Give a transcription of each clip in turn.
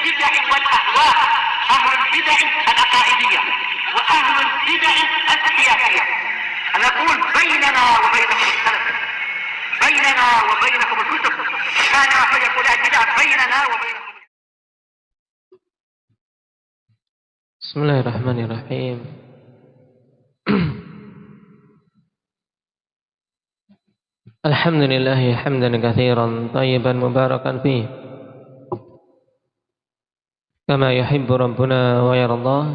البدع والأهواء، أهل البدع العقائدية وأهل البدع السياسية. نقول بيننا وبينكم السلف، بيننا وبينكم الكتب، كان فيقول البدع بيننا وبينكم. Bismillahirrahmanirrahim. Alhamdulillah hamdan katsiran tayyiban mubarakan fih kama yuhibbu rabbuna wa yardah.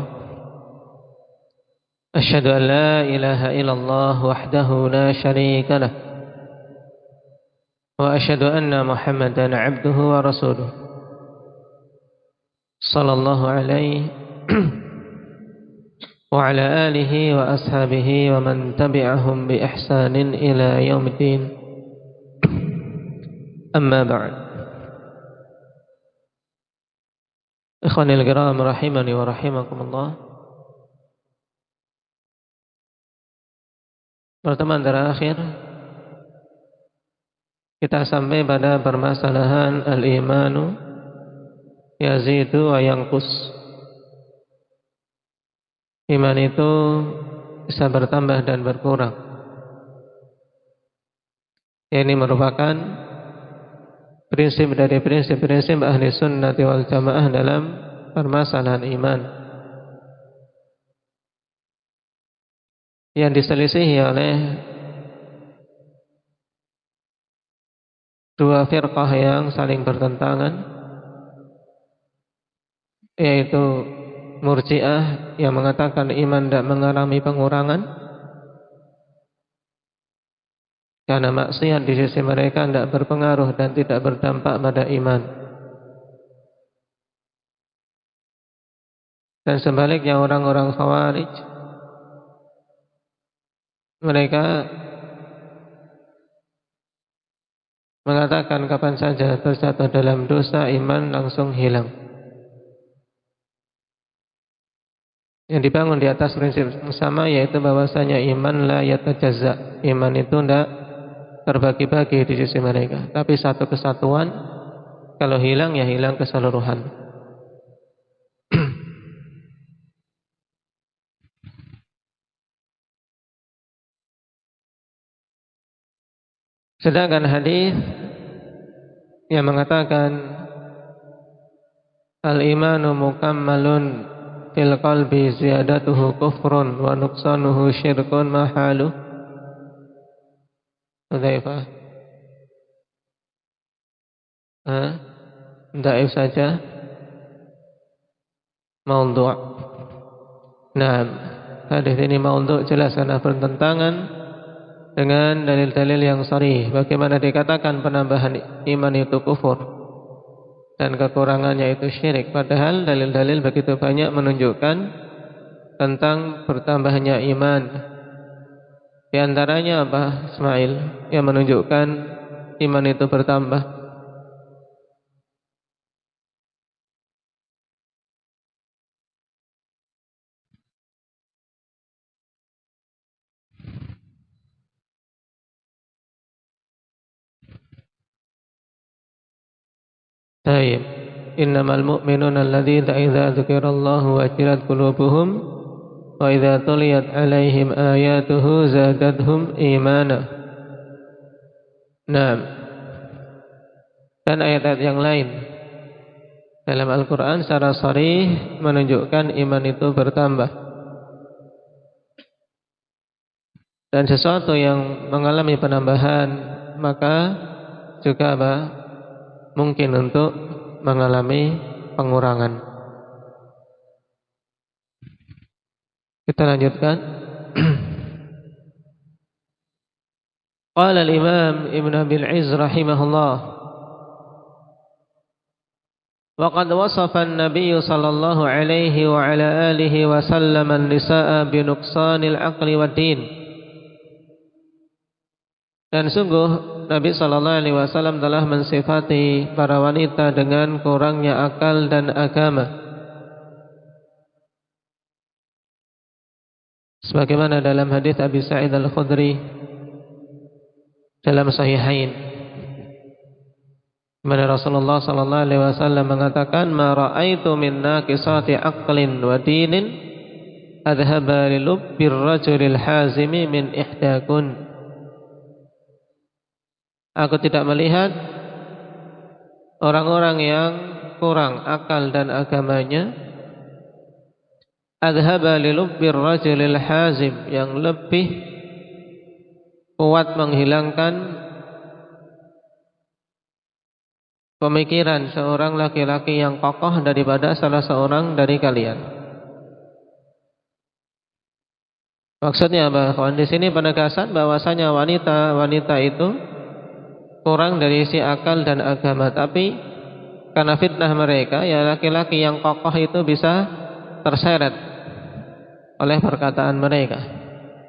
Asyhadu an la ilaha illallah wahdahu la syarika lah wa asyhadu anna Muhammadan abduhu wa rasuluh sallallahu alaihi wa ala alihi wa ashabihi wa man tabi'ahum bi ihsanin ila yaumiddin. Amma ba'd. Ikhwanil kiram rahimani wa rahimakumullah. Pertemuan terakhir kita sampai pada permasalahan al-imanu yazidu wa yanqus. Iman itu bisa bertambah dan berkurang. Ini merupakan prinsip dari prinsip-prinsip ahli sunnati wal jamaah dalam permasalahan iman, yang diselisihi oleh dua firqah yang saling bertentangan, yaitu Murji'ah yang mengatakan iman tidak mengalami pengurangan karena maksiat di sisi mereka tidak berpengaruh dan tidak berdampak pada iman. Dan sebaliknya orang-orang Khawarij, mereka mengatakan kapan saja terjatuh dalam dosa, iman langsung hilang. Yang dibangun di atas prinsip yang sama, yaitu bahwasanya iman la yatajazza. Iman itu tidak terbagi-bagi di sisi mereka, tapi satu kesatuan. Kalau hilang ya hilang keseluruhan. Sedangkan hadis yang mengatakan al-imanu mukammalun fil qalbi ziyadatuhu kufrun wa nuqsanuhu syirkun mahalu Hudzaifah. Dhaif saja, maudhu'. Nah, hadis ini maudhu' jelas karena bertentangan dengan dalil-dalil yang sharih. Bagaimana dikatakan penambahan iman itu kufur dan kekurangannya itu syirik, padahal dalil-dalil begitu banyak menunjukkan tentang bertambahnya iman. Di antaranya apa, Ismail, yang menunjukkan iman itu bertambah? Baik. Innamal mu'minuna alladzina idza dzukirallahu wajilat qulubuhum wa idza tuliyat 'alaihim ayatuhu zadatuhum imana. Naam. Dan ayat-ayat yang lain dalam Al-Qur'an secara sharih menunjukkan iman itu bertambah. Dan sesuatu yang mengalami penambahan maka juga apa? Mungkin untuk mengalami pengurangan. Kita lanjutkan. Qala al-Imam Ibn Abil Izz rahimahullah, wa qad wasafa an-nabiy sallallahu alaihi wa ala alihi wa sallam an-nisaa bi nuqsanil aqli wad din. Dan sungguh Nabi sallallahu alaihi wasallam telah mensifati para wanita dengan kurangnya akal dan agama, sebagaimana dalam hadis Abi Sa'id Al-Khudri dalam Sahihain. Mana Rasulullah sallallahu alaihi wasallam mengatakan, "Ma ra'aitu min naqisati aqlin wa dinin adhaba li lubbir rajulil hazimi min ihdakun." Aku tidak melihat orang-orang yang kurang akal dan agamanya adhaba li lubbir rajulil hazim, yang lebih kuat menghilangkan pemikiran seorang laki-laki yang kokoh daripada salah seorang dari kalian. Maksudnya apa? Di sini penegasan bahwasanya wanita itu kurang dari isi akal dan agama, tapi karena fitnah mereka, ya laki-laki yang kokoh itu bisa terseret oleh perkataan mereka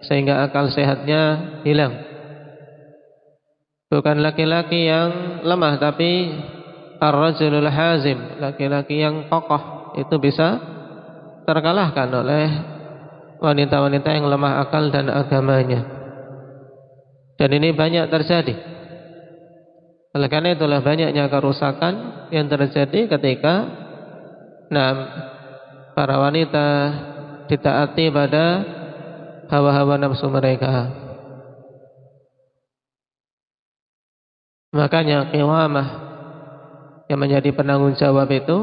sehingga akal sehatnya hilang. Bukan laki-laki yang lemah, tapi ar-rajulul hazim, laki-laki yang kokoh itu bisa terkalahkan oleh wanita-wanita yang lemah akal dan agamanya. Dan ini banyak terjadi. Oleh karena itulah banyaknya kerusakan yang terjadi ketika para wanita ditaati pada hawa-hawa nafsu mereka. Makanya qiyamah yang menjadi penanggung jawab itu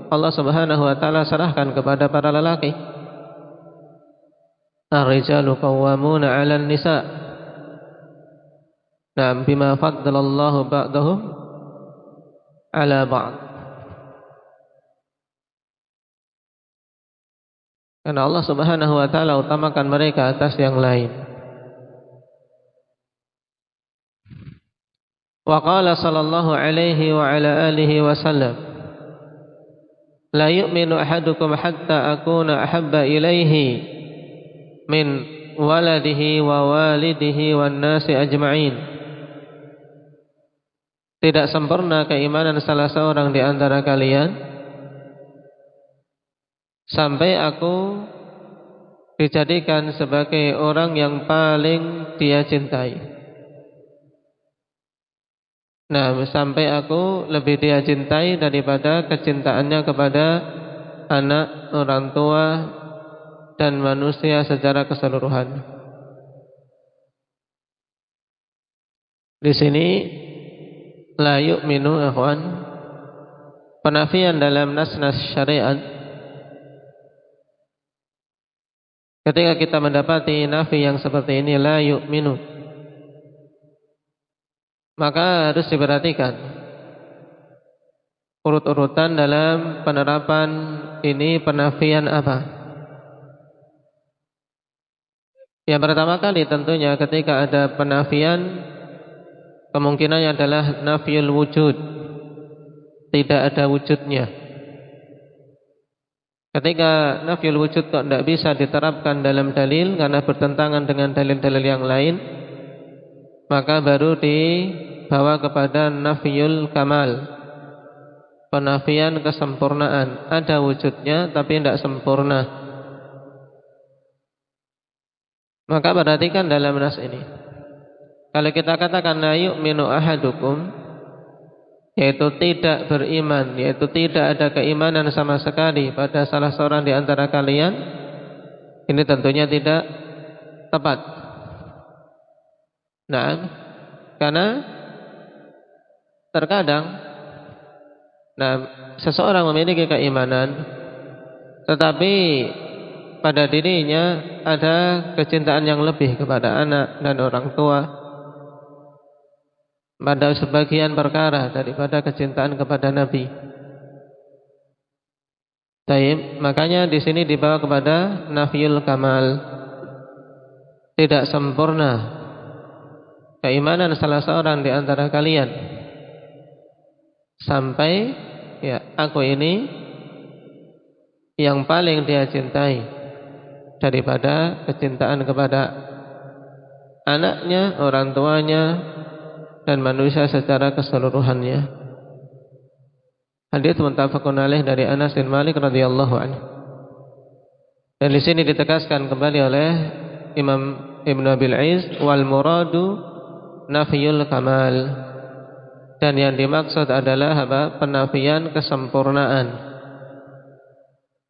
Allah Subhanahu wa taala serahkan kepada para lelaki. Ar-rijalu qawwamuna 'alan nisa. Bima faddalallahu ba'dahum 'ala ba'd. Karena Allah Subhanahu wa taala utamakan mereka atas yang lain. Wa qala sallallahu alaihi wa ala alihi wasallam, la yu'minu ahadukum hatta akuna ahabba ilaihi min waladihi wa walidihi wan nasi ajma'in. Tidak sempurna keimanan salah seorang di antara kalian sampai aku dijadikan sebagai orang yang paling dia cintai. Sampai aku lebih dia cintai daripada kecintaannya kepada anak, orang tua, dan manusia secara keseluruhan. Di sini la yu'minu ikhwan, penafian dalam nas-nas syariat. Ketika kita mendapati nafi yang seperti ini, la yu'minu, maka harus diperhatikan urut-urutan dalam penerapan ini, penafian apa. Yang pertama kali tentunya ketika ada penafian, kemungkinannya adalah nafiyul wujud, tidak ada wujudnya. Ketika nafiyul wujud kok tidak bisa diterapkan dalam dalil karena bertentangan dengan dalil-dalil yang lain, maka baru dibawa kepada nafiyul kamal, penafian kesempurnaan. Ada wujudnya tapi tidak sempurna. Maka perhatikan dalam nas ini, kalau kita katakan la yu'minu ahadukum, yaitu tidak beriman, yaitu tidak ada keimanan sama sekali pada salah seorang di antara kalian, ini tentunya tidak tepat. Karena terkadang seseorang memiliki keimanan, tetapi pada dirinya ada kecintaan yang lebih kepada anak dan orang tua pada sebagian perkara daripada kecintaan kepada Nabi. Makanya di sini dibawa kepada nafiyul kamal, tidak sempurna keimanan salah seorang di antara kalian sampai aku ini yang paling dia cintai daripada kecintaan kepada anaknya, orang tuanya, dan manusia secara keseluruhannya. Hadits muttafaqun alaih dari Anas bin Malik radhiyallahu anhu. Dan di sini ditegaskan kembali oleh Imam Ibn Abil Iz, wal muradu nafiyul kamal. Dan yang dimaksud adalah penafian kesempurnaan.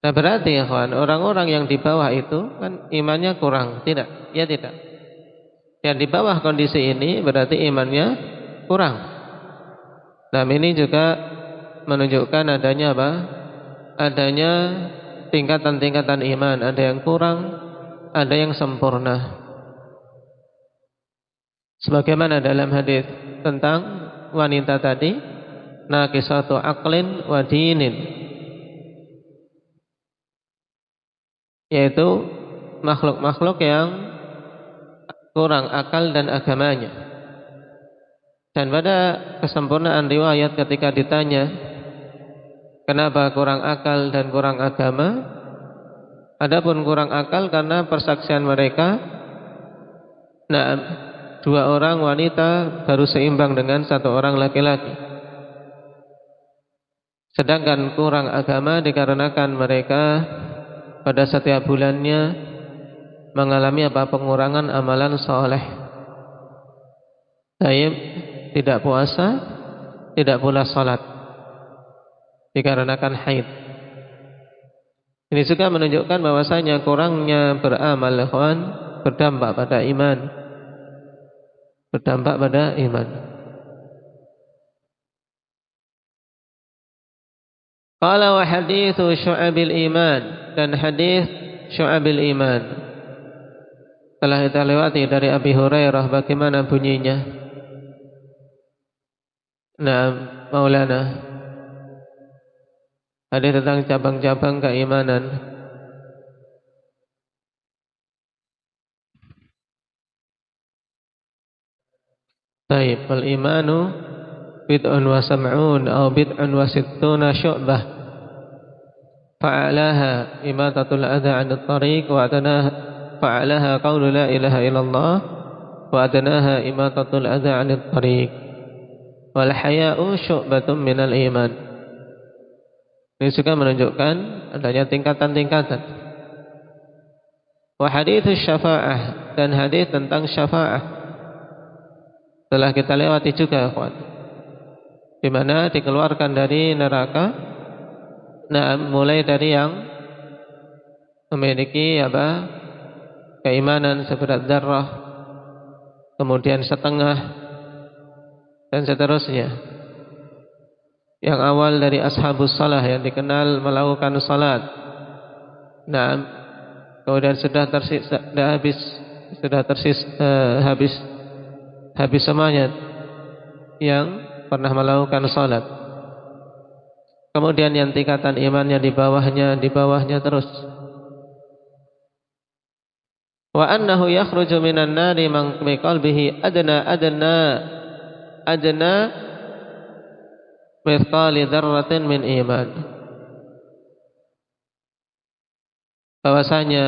Nah berarti ya kawan, orang-orang yang di bawah itu kan imannya kurang, tidak? Ya tidak. Yang di bawah kondisi ini berarti imannya kurang. Nah ini juga menunjukkan adanya adanya tingkatan-tingkatan iman. Ada yang kurang, ada yang sempurna. Sebagaimana dalam hadis tentang wanita tadi, naqisatu aqlin wa dinin, yaitu makhluk-makhluk yang kurang akal dan agamanya. Dan pada kesempurnaan riwayat ketika ditanya kenapa kurang akal dan kurang agama, adapun kurang akal karena persaksian mereka, dua orang wanita baru seimbang dengan satu orang laki-laki. Sedangkan kurang agama dikarenakan mereka pada setiap bulannya mengalami pengurangan amalan soleh. Taib, tidak puasa, tidak pula salat dikarenakan haid. Ini juga menunjukkan bahwasanya kurangnya beramal ikhwan berdampak pada iman. Berdampak pada iman. Qala wa hadithu syu'abil iman, dan hadis syu'abil iman telah kita lewati dari Abi Hurairah. Bagaimana bunyinya? Nah, Maulana, hadis tentang cabang-cabang keimanan. Baik, wal imanu bid'un wa sam'un atau bid'un wa sittuna syu'bah. Fa'alaha imatatul adha 'anil tariq wa adnaha fa'alaha qaulu la ilaha illallah wa adnaha imatatul adha 'anil tariq. Wal haya'u syu'batun minal iman. Ini juga menunjukkan adanya tingkatan-tingkatan. Wa hadits syafa'ah, dan hadis tentang syafa'ah telah kita lewati juga, kawan, di mana dikeluarkan dari neraka. Nah, mulai dari yang memiliki keimanan seberat zarrah, kemudian setengah, dan seterusnya. Yang awal dari ashabus salah yang dikenal melakukan salat. Nah, kemudian habis semuanya yang pernah melakukan salat. Kemudian yang tingkatan imannya di bawahnya terus. Wa annahu yakhruju minan nari man bi qalbihi adna mithqali dzarratin min iman. Bahwasanya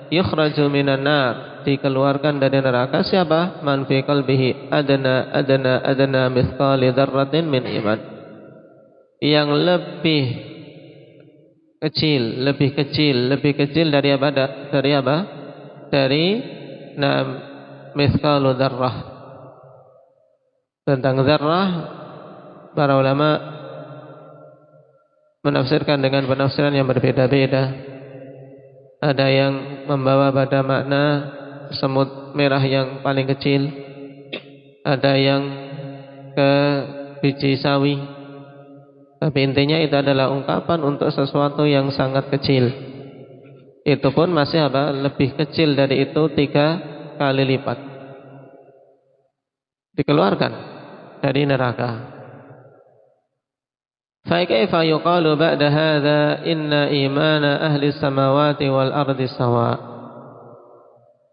yukhraju minan nar, dikeluarkan dari neraka siapa? Man fi qalbihi adna mithqali dzarratin min iman. Yang lebih kecil dari apa? Dari mithqalu dzarrah. Tentang dzarrah, para ulama menafsirkan dengan penafsiran yang berbeda-beda. Ada yang membawa pada makna semut merah yang paling kecil, ada yang ke biji sawi. Tapi intinya itu adalah ungkapan untuk sesuatu yang sangat kecil. Itu pun masih lebih kecil dari itu 3 kali lipat. Dikeluarkan dari neraka. Fa kaifa yuqalu ba'da hadza inna imana ahli samawati wal ardi sawa.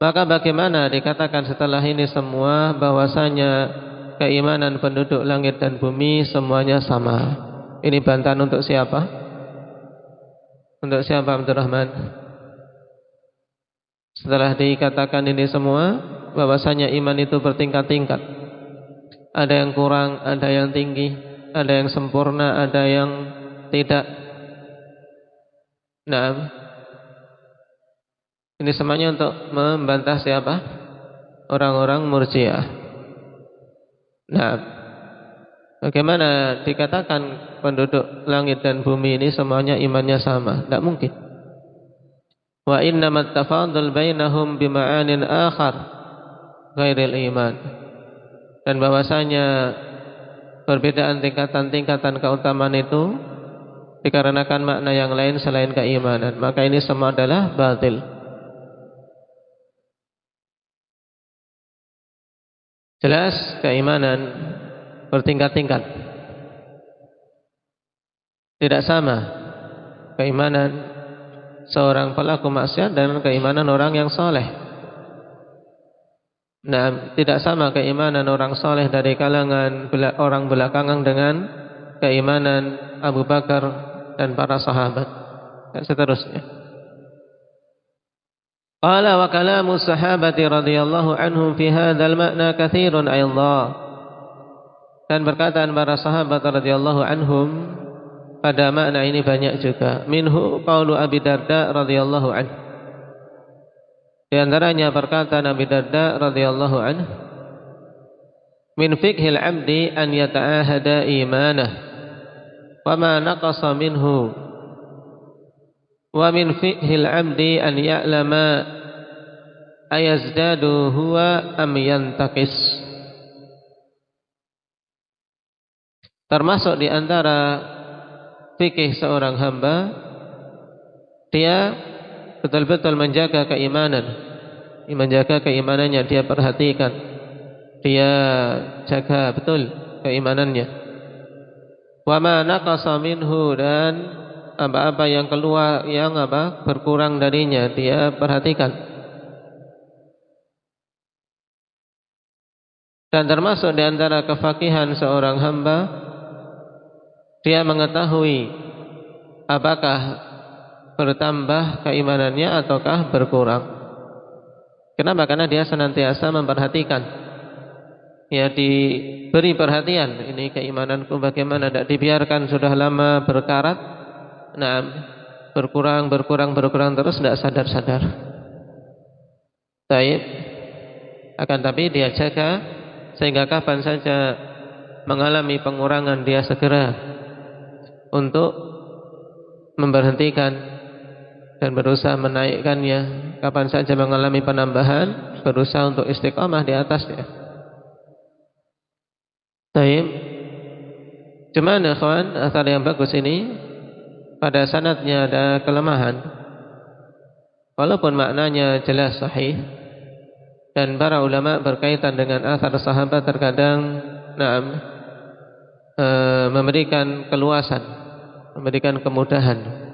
Maka bagaimana dikatakan setelah ini semua bahwasanya keimanan penduduk langit dan bumi semuanya sama? Ini bantahan untuk siapa? Untuk siapa, Abdurrahman? Setelah dikatakan ini semua bahwasanya iman itu bertingkat-tingkat. Ada yang kurang, ada yang tinggi, ada yang sempurna, ada yang tidak. Nah, ini semuanya untuk membantah siapa? Orang-orang Murji'ah. Nah, Bagaimana dikatakan penduduk langit dan bumi ini semuanya imannya sama? Tidak mungkin. Wa innamat tafadul bainahum bima'anin akhar ghairil iman. Dan bahwasanya perbedaan tingkatan-tingkatan keutamaan itu dikarenakan makna yang lain selain keimanan. Maka ini semua adalah batil. Jelas keimanan bertingkat-tingkat. Tidak sama keimanan seorang pelaku maksiat dan keimanan orang yang soleh. Nah, tidak sama keimanan orang soleh dari kalangan orang belakangan dengan keimanan Abu Bakar dan para sahabat dan seterusnya. Qala wa kalamu sahabati radhiyallahu anhum fi hadzal ma'na katsirun aydha. Dan perkataan para sahabat radhiyallahu anhum pada makna ini banyak juga. Minhu qaulu Abi Darda radhiyallahu anhu. Di antaranya perkataan Abi Darda radhiyallahu anhu, min fiqhil 'abdi an yata'ahada imanah wa ma naqasa minhu, wa min fiqhil 'abdi an ya'lama ayazdadu huwa am yantaqis. Termasuk di antara fikih seorang hamba, dia betul-betul menjaga keimanan, menjaga keimanannya, dia perhatikan, dia jaga betul keimanannya. Wa ma naqasa minhu, dan apa-apa yang keluar, yang berkurang darinya, dia perhatikan. Dan termasuk di antara kefakihan seorang hamba, dia mengetahui apakah bertambah keimanannya ataukah berkurang. Kenapa? Karena dia senantiasa memperhatikan. Ya, diberi perhatian. Ini keimananku bagaimana? Tidak dibiarkan sudah lama berkarat. Nah, berkurang terus, tidak sadar-sadar. Baik. Akan tapi dia jaga sehingga kapan saja mengalami pengurangan, dia segera untuk memberhentikan dan berusaha menaikkannya. Kapan saja mengalami penambahan, berusaha untuk istiqamah di atasnya. Baik. Cuman ikhwan, asar yang bagus ini pada sanadnya ada kelemahan. Walaupun maknanya jelas sahih, dan para ulama berkaitan dengan asar sahabat terkadang memberikan keluasan, memberikan kemudahan.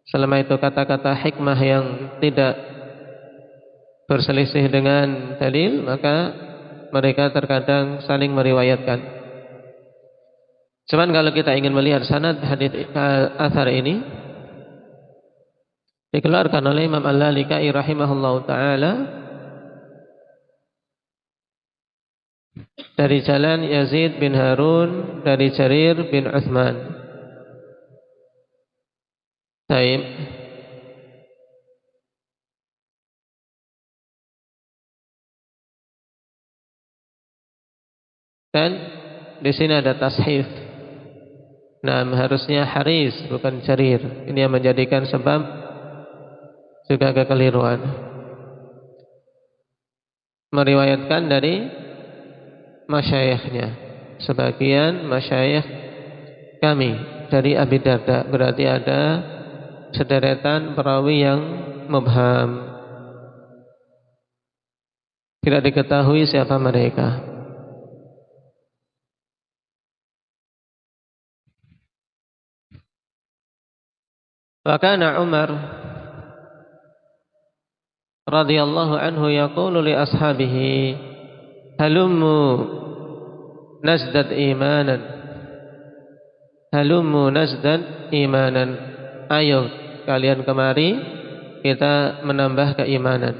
Selama itu kata-kata hikmah yang tidak berselisih dengan dalil, maka mereka terkadang saling meriwayatkan. Cuman kalau kita ingin melihat sanad hadits athar ini, dikeluarkan oleh Imam Al-Lalikai rahimahullahu ta'ala dari jalan Yazid bin Harun dari Jarir bin Uthman. Baik. Dan di sini ada tashif. Nah, harusnya Haris bukan Jarir. Ini yang menjadikan sebab juga kekeliruan. Meriwayatkan dari masyayikhnya. Sebagian masyayikh kami dari Abi Darda, berarti ada sederetan perawi yang mubham, tidak diketahui siapa mereka. Wa kana Umar radhiyallahu anhu yaqulu li ashabihi halummu nazdad imanan, halummu nazdad imanan, ayo kalian kemari kita menambah keimanan.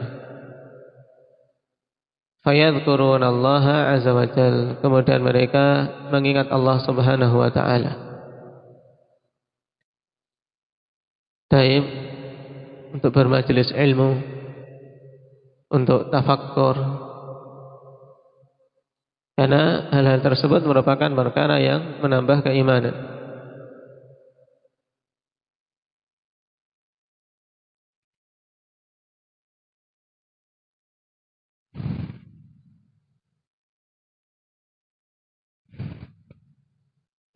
Fayadhkurunallaha azza wa jalla, kemudian mereka mengingat Allah subhanahu wa ta'ala. Taib, untuk bermajelis ilmu, untuk tafakkur, Karena hal-hal tersebut merupakan perkara yang menambah keimanan.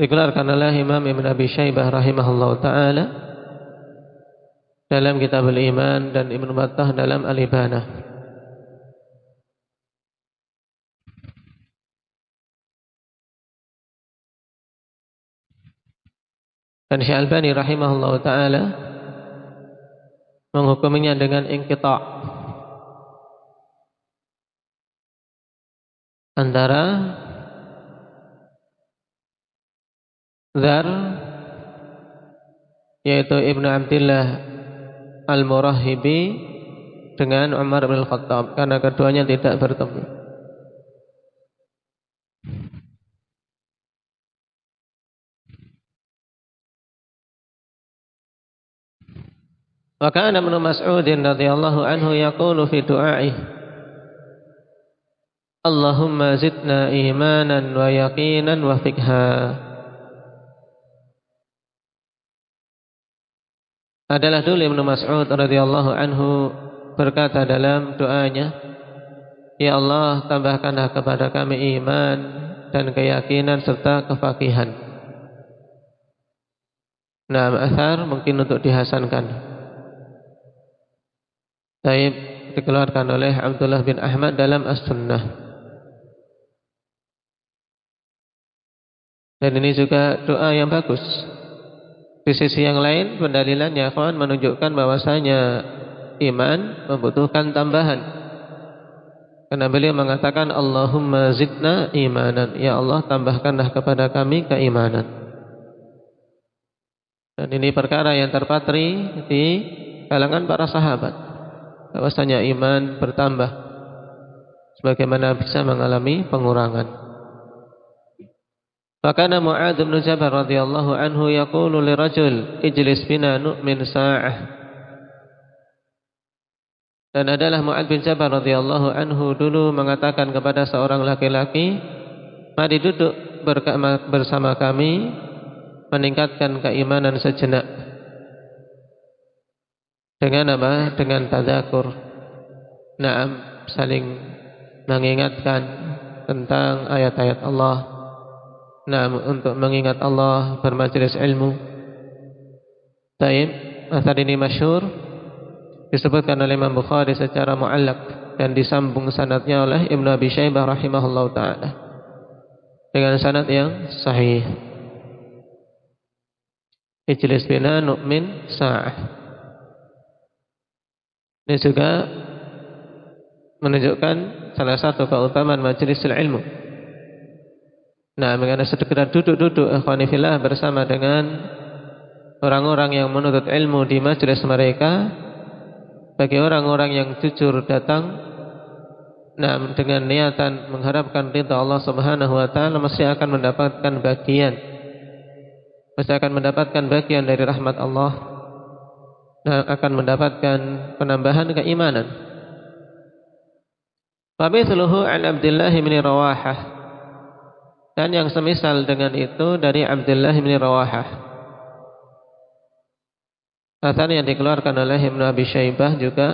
Dikeluarkan oleh Imam Ibn Abi Syaibah rahimahullah ta'ala dalam kitab Al-Iman dan Ibn Battah dalam Al-Ibanah. Dan Syekh Albani rahimahullah ta'ala menghukuminya dengan inqita' antara Dzar, yaitu Ibnu Abdillah Al-Murahibi, dengan Umar bin Khattab, karena keduanya tidak bertemu. Wa kana Ibnu Mas'ud radhiyallahu anhu yaqulu fi du'aih, Allahumma zidna imanan wa yaqinan wa fiqha. Adalah dulu Ibnu Mas'ud radhiyallahu anhu berkata dalam doanya, Ya Allah, tambahkanlah kepada kami iman dan keyakinan serta kefakihan. Nah, asar mungkin untuk dihasankan. Taib dikeluarkan oleh Abdullah bin Ahmad dalam As-Sunnah. Dan ini juga doa yang bagus. Di sisi yang lain, pendalilannya kawan menunjukkan bahwasanya iman membutuhkan tambahan. Karena beliau mengatakan Allahumma zidna imanan, ya Allah tambahkanlah kepada kami keimanan. Dan ini perkara yang terpatri di kalangan para sahabat, bahwasanya iman bertambah sebagaimana bisa mengalami pengurangan. Fakana Mu'adz bin Jabal radhiyallahu anhu yaqulu lirajul ijlis bina nu'min sa'ah. Dan adalah Mu'adz bin Jabal radhiyallahu anhu dulu mengatakan kepada seorang laki-laki, mari duduk bersama kami meningkatkan keimanan sejenak. Dengan apa? Dengan tadzakur. Naam, saling mengingatkan tentang ayat-ayat Allah. Nah, untuk mengingat Allah, bermajelis ilmu. Taib, asar ini masyhur, disebutkan oleh Imam Bukhari secara mu'allaq dan disambung sanadnya oleh Ibnu Abi Syaibah rahimahullah ta'ala dengan sanad yang sahih. Ijlis bina nu'min sa'ah. Ini juga menunjukkan salah satu keutamaan majelis ilmu. Nah, karena sekedar duduk-duduk ikhwani fillah bersama dengan orang-orang yang menuntut ilmu di majelis mereka, bagi orang-orang yang jujur datang, nah dengan niatan mengharapkan ridha Allah Subhanahu wa taala, mesti akan mendapatkan bagian. Mesti akan mendapatkan bagian dari rahmat Allah. Nah, akan mendapatkan penambahan keimanan. Wa mithluhu an Abdullah bin Rawahah. Dan yang semisal dengan itu dari Abdullah bin Rawahah. Athar yang dikeluarkan oleh Ibnu Abi Syaibah juga.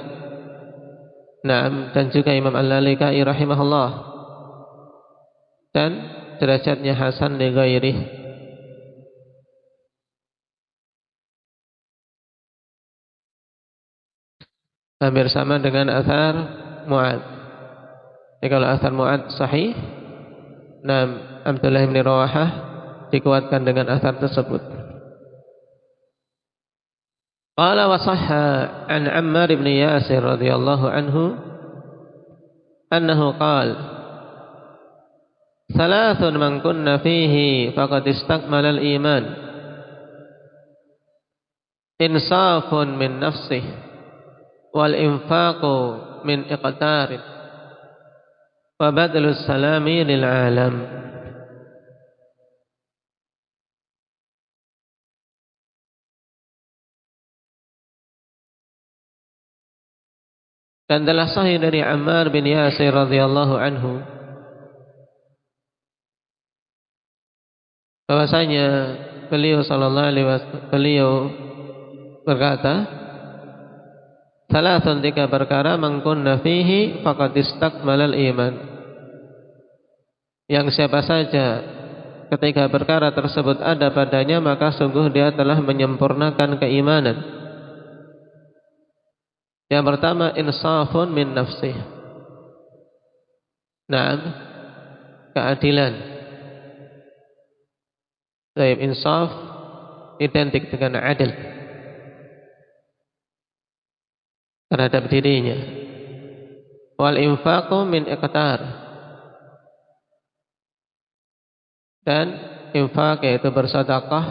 Naam, dan juga Imam Al-Lalikai rahimahullah. Dan derajatnya hasan li ghairihi. Hampir sama dengan athar Mu'adz. Jadi kalau athar Mu'adz sahih, nah Abdullah bin Rawahah dikuatkan dengan athar tersebut. Qala wa sahha an Ammar bin Yasir radhiyallahu anhu annahu qala thalathun man kunna fihi faqad istakmala al-iman insafun min nafsihi wal infaqu min iqtarin wa badlus salami lil alam. Dan telah sahih dari Ammar bin Yasir radhiyallahu anhu bahwasanya beliau sallallahu alaihi wasallam beliau berkata, "Thalathun, 3 perkara man kunna fihi faqad istakmalal iman." Yang siapa saja ketika perkara tersebut ada padanya, maka sungguh dia telah menyempurnakan keimanan. Yang pertama, insafun min nafsih. Naam, keadilan. Baik, insaf identik dengan adil terhadap dirinya. Wal infaqu min iqtar, dan infak yaitu bersedekah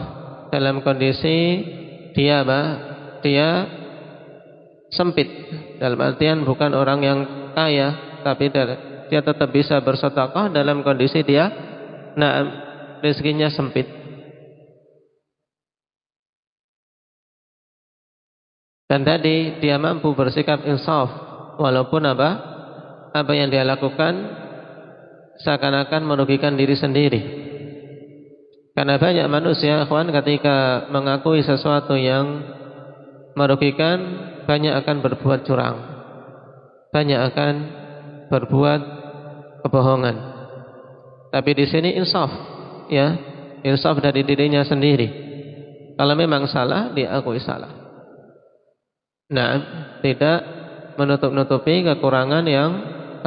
dalam kondisi dia sempit, dalam artian bukan orang yang kaya, tapi dia tetap bisa bersedekah dalam kondisi dia rezekinya sempit. Dan tadi dia mampu bersikap insaf, walaupun apa yang dia lakukan seakan-akan merugikan diri sendiri. Karena banyak manusia, ikhwan, ketika mengakui sesuatu yang merugikan, banyak akan berbuat curang, banyak akan berbuat kebohongan. Tapi di sini insaf, ya, insaf dari dirinya sendiri. Kalau memang salah, diakui salah. Nah, tidak menutup-nutupi kekurangan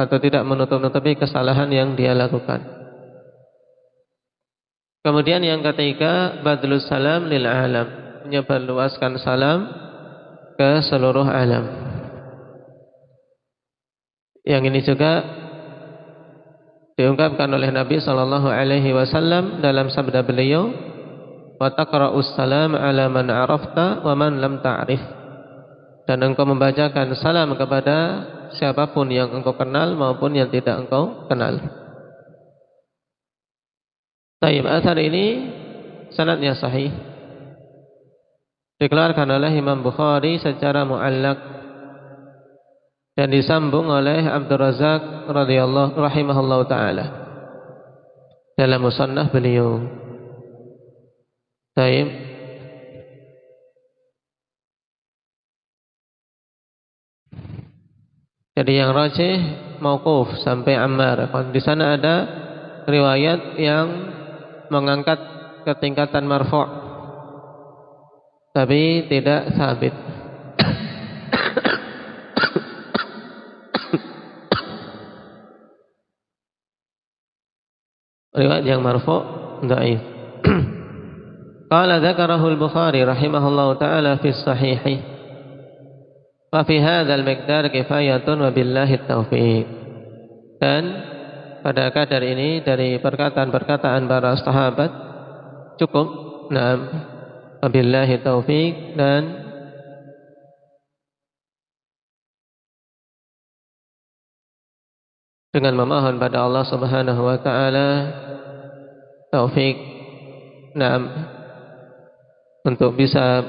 atau tidak menutup-nutupi kesalahan yang dia lakukan. Kemudian yang ketiga, badlus salam lil alam, menyebarluaskan salam ke seluruh alam. Yang ini juga diungkapkan oleh Nabi sallallahu alaihi wasallam dalam sabda beliau, "Wa taqra'us salam 'ala man 'arafta wa man lam ta'rif." Dan engkau membacakan salam kepada siapapun yang engkau kenal maupun yang tidak engkau kenal. Taib, asar ini sanadnya sahih, dikeluarkan oleh Imam Bukhari secara mu'allaq dan disambung oleh Abdul Razak rahimahullahu ta'ala dalam musannaf beliau. Taib. Jadi yang rajih mauquf sampai Ammar. Di sana ada riwayat yang mengangkat ke tingkatan marfu', tapi tidak sabit. Riwayat yang marfu' dhaif. Qala dzakarahu al-Bukhari rahimahullahu ta'ala fi sahihi. Wa fi hadzal miqdar kifayatun wa billahi taufiq. Dan pada kadar ini dari perkataan-perkataan para sahabat cukup. Naam, wa billahi taufiq, dan dengan memohon pada Allah Subhanahu wa taala taufik, naam, untuk bisa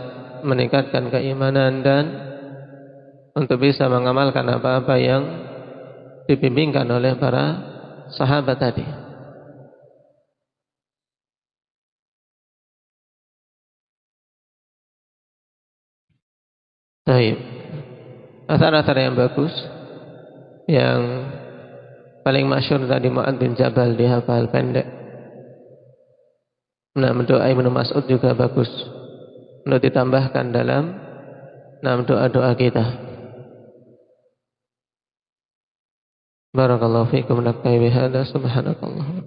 meningkatkan keimanan dan untuk bisa mengamalkan apa-apa yang dibimbingkan oleh para sahabat tadi. Baik. Asar-asar yang bagus, yang paling masyhur tadi Mu'adz bin Jabal dihafal pendek. Nah, doa Ibnu Mas'ud juga bagus untuk ditambahkan dalam doa-doa kita. Barakallahu fiikum, naktafi bihadza, subhanakallah.